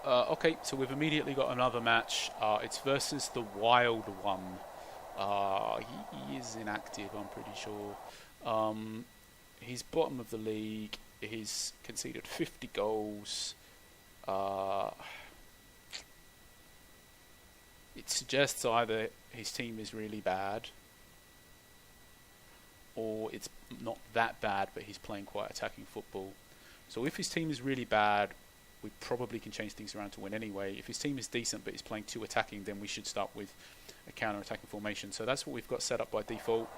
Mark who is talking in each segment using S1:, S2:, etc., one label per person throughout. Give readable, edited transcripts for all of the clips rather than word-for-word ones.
S1: Okay, so we've immediately got another match. It's versus the Wild One. He is inactive, I'm pretty sure. He's bottom of the league. He's conceded 50 goals. It suggests either his team is really bad, or it's not that bad, but he's playing quite attacking football. So if his team is really bad, we probably can change things around to win anyway. If his team is decent but he's playing too attacking, then we should start with a counter-attacking formation. So that's what we've got set up by default.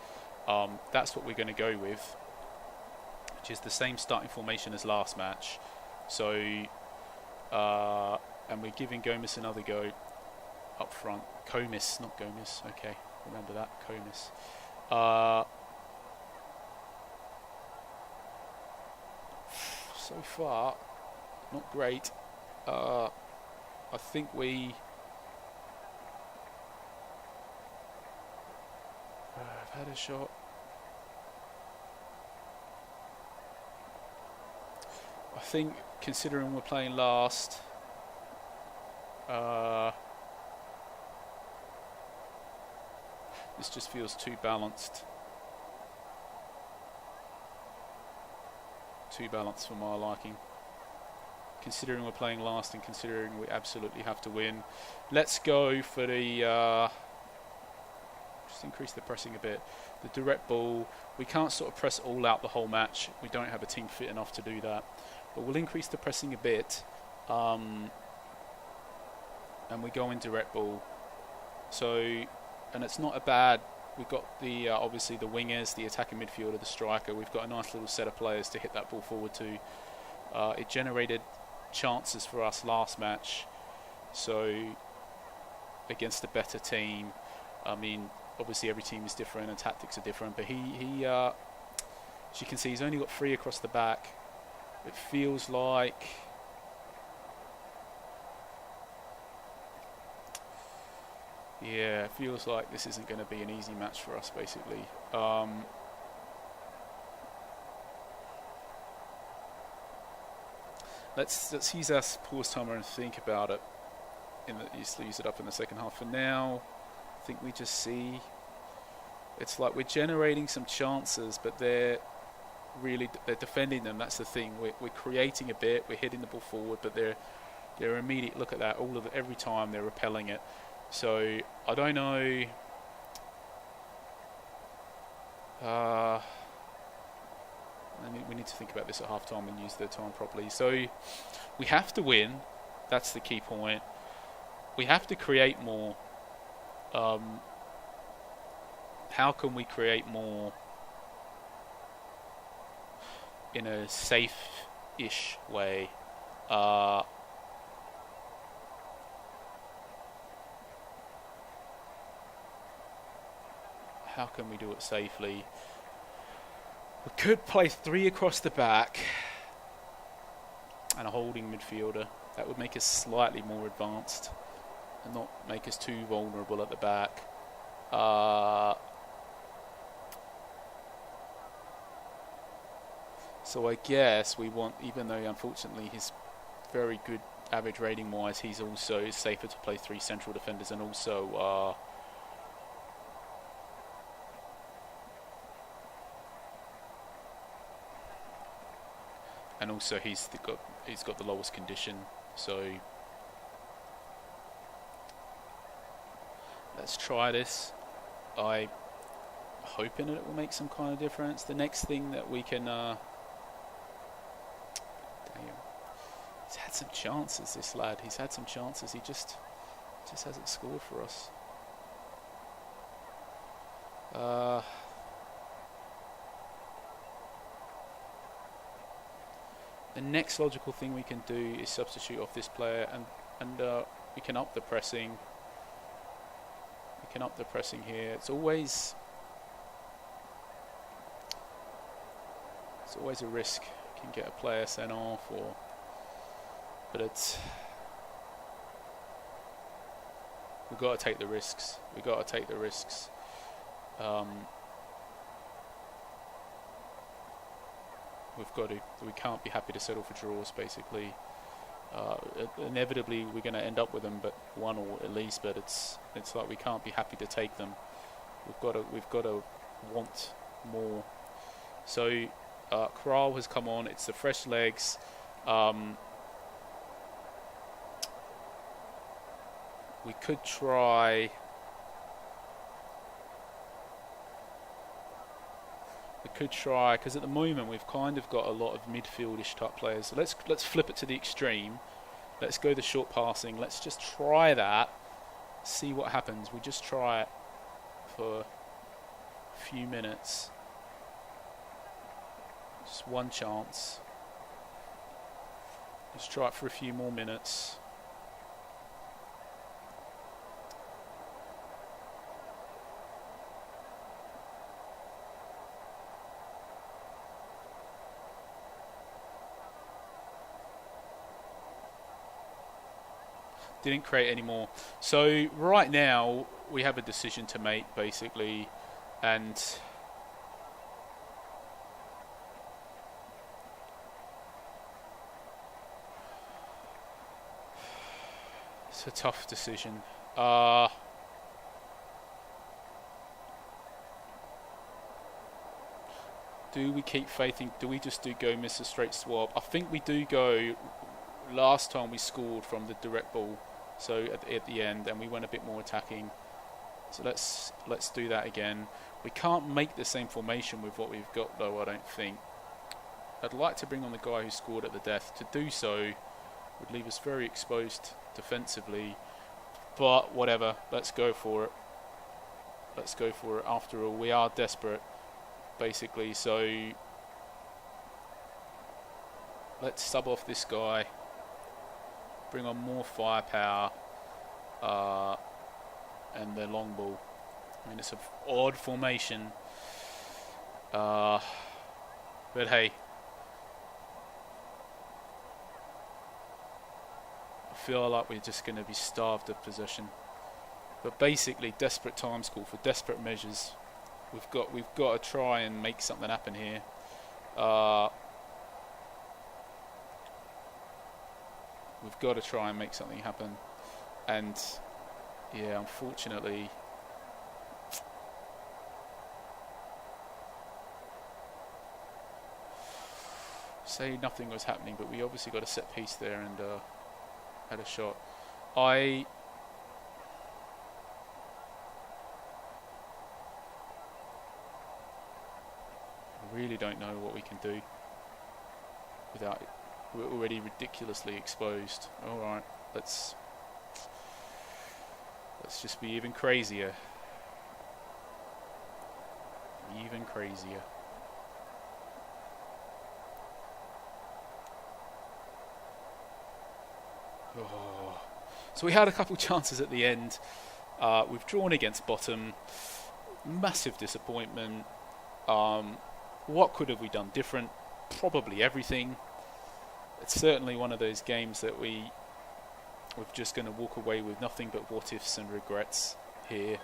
S1: That's what we're going to go with, which is the same starting formation as last match. So, and we're giving Gomez another go up front. Comis, not Gomez. Okay, remember that, Comis. So far, not great. I think I've had a shot. I think, considering we're playing last, this just feels too balanced. Too balanced for my liking. Considering we're playing last and considering we absolutely have to win. Let's go for the... just increase the pressing a bit. The direct ball. We can't sort of press all out the whole match. We don't have a team fit enough to do that. But we'll increase the pressing a bit. And we go in direct ball. So, and it's not a bad... We've got the obviously the wingers, the attacking midfielder, the striker. We've got a nice little set of players to hit that ball forward to. It generated chances for us last match, so against a better team. I mean, obviously every team is different and tactics are different, but he as you can see, he's only got 3 across the back. It feels like this isn't going to be an easy match for us, basically. Let's use our pause timer and think about it. Use it up in the second half. For now, I think we just see it's like we're generating some chances, but they're defending them. That's the thing. We're creating a bit. We're hitting the ball forward, but they're immediate. Look at that. Every time they're repelling it. So I don't know. We need to think about this at half time and use the time properly. So we have to win. That's the key point. We have to create more. How can we create more in a safe-ish way? How can we do it safely? We could play 3 across the back and a holding midfielder. That would make us slightly more advanced and not make us too vulnerable at the back. So I guess we want, even though unfortunately he's very good average rating wise, he's also safer to play 3 central defenders, and also he's got the lowest condition. So let's try this. I'm hoping that it will make some kind of difference. The next thing that we can he's had some chances, this lad. He's had some chances. He just hasn't scored for us. The next logical thing we can do is substitute off this player, and we can up the pressing. We can up the pressing here. It's always a risk. You can get a player sent off, but we've got to take the risks. We've got to take the risks. We can't be happy to settle for draws, basically. Inevitably, we're going to end up with them, but one or at least. But it's like we can't be happy to take them. We've got to want more. So Corral has come on. It's the fresh legs. We could try. Because at the moment we've kind of got a lot of midfieldish type players. So let's flip it to the extreme. Let's go the short passing. Let's just try that. See what happens. We just try it for a few minutes. Just one chance. Let's try it for a few more minutes. Didn't create any more. So right now we have a decision to make, basically, and it's a tough decision. Do we keep faithing? Do we just go miss a straight swap? I think we do go. Last time we scored from the direct ball. So at the end, and we went a bit more attacking. So let's do that again. We can't make the same formation with what we've got, though, I don't think. I'd like to bring on the guy who scored at the death. To do so would leave us very exposed defensively. But whatever, let's go for it. Let's go for it. After all, we are desperate, basically. So let's sub off this guy. Bring on more firepower and the long ball. I mean, it's an odd formation, but hey, I feel like we're just going to be starved of possession. But basically, desperate times call for desperate measures. We've got to try and make something happen here. We've got to try and make something happen, and yeah, unfortunately, say nothing was happening, but we obviously got a set piece there and had a shot. I really don't know what we can do without it. We're already ridiculously exposed. Alright, let's just be even crazier. Even crazier. Oh. So we had a couple chances at the end. We've drawn against bottom. Massive disappointment. What could have we done different? Probably everything. It's certainly one of those games that we're just going to walk away with nothing but what ifs and regrets here.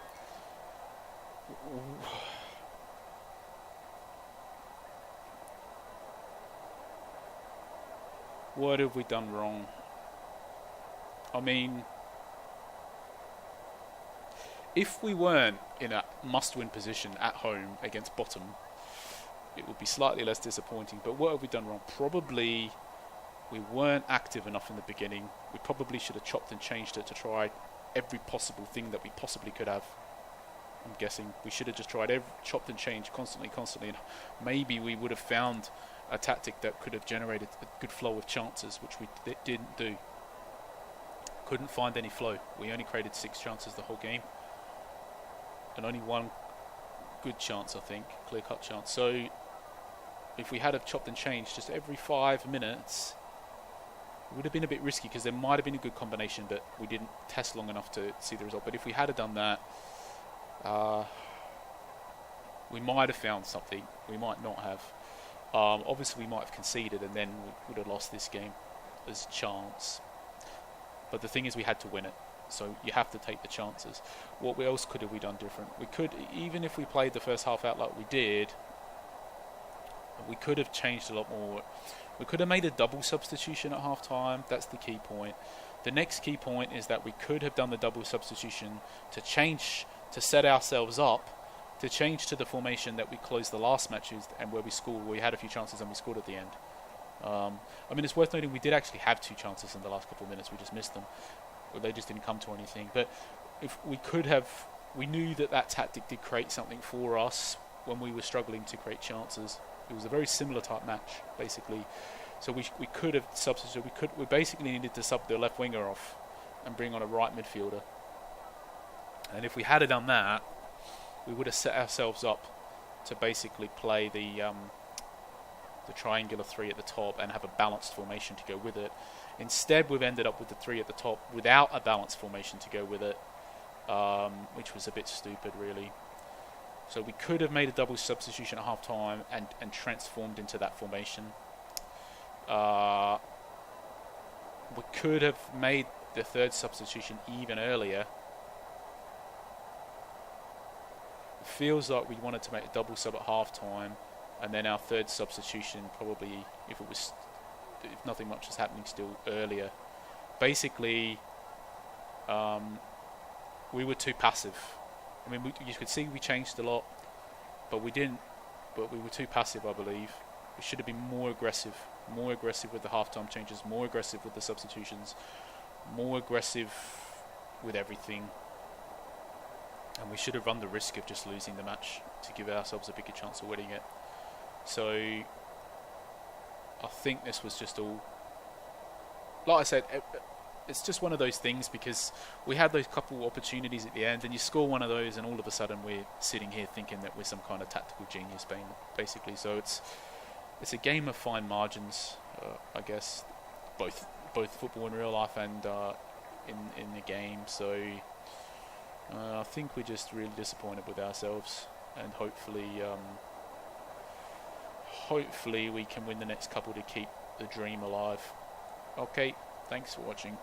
S1: What have we done wrong? I mean, if we weren't in a must-win position at home against bottom, it would be slightly less disappointing. But what have we done wrong? Probably we weren't active enough in the beginning. We probably should have chopped and changed it to try every possible thing that we possibly could have. I'm guessing we should have just tried chopped and changed constantly, and maybe we would have found a tactic that could have generated a good flow of chances, which we didn't do. Couldn't find any flow. We only created 6 chances the whole game, and only one good chance, I think, clear-cut chance. So if we had have chopped and changed just every 5 minutes, it would have been a bit risky because there might have been a good combination, but we didn't test long enough to see the result. But if we had have done that, we might have found something. We might not have. Obviously, we might have conceded, and then we would have lost this game as chance. But the thing is, we had to win it. So you have to take the chances. What else could have we done different? We could, even if we played the first half out like we did, we could have changed a lot more. We could have made a double substitution at half time. That's the key point. The next key point is that we could have done the double substitution to change, to set ourselves up, to change to the formation that we closed the last matches and where we scored. We had a few chances and we scored at the end. I mean, it's worth noting we did actually have 2 chances in the last couple of minutes. We just missed them. Or they just didn't come to anything. But if we could have, we knew that that tactic did create something for us when we were struggling to create chances. It was a very similar type match, basically. So we could have substituted. We basically needed to sub the left winger off and bring on a right midfielder. And if we had done that, we would have set ourselves up to basically play the triangular 3 at the top and have a balanced formation to go with it. Instead, we've ended up with the 3 at the top without a balanced formation to go with it, which was a bit stupid, really. So we could have made a double substitution at half time and transformed into that formation. We could have made the 3rd substitution even earlier. It feels like we wanted to make a double sub at half time, and then our 3rd substitution probably, if nothing much is happening, still earlier. Basically, we were too passive. I mean, you could see we changed a lot, but we didn't. But we were too passive, I believe. We should have been more aggressive with the halftime changes, more aggressive with the substitutions, more aggressive with everything. And we should have run the risk of just losing the match to give ourselves a bigger chance of winning it. So I think this was just all, like I said, it's just one of those things, because we had those couple opportunities at the end and you score one of those and all of a sudden we're sitting here thinking that we're some kind of tactical genius, basically. So it's a game of fine margins, I guess, both football in real life and in the game. So I think we're just really disappointed with ourselves, and hopefully we can win the next couple to keep the dream alive. Okay, thanks for watching.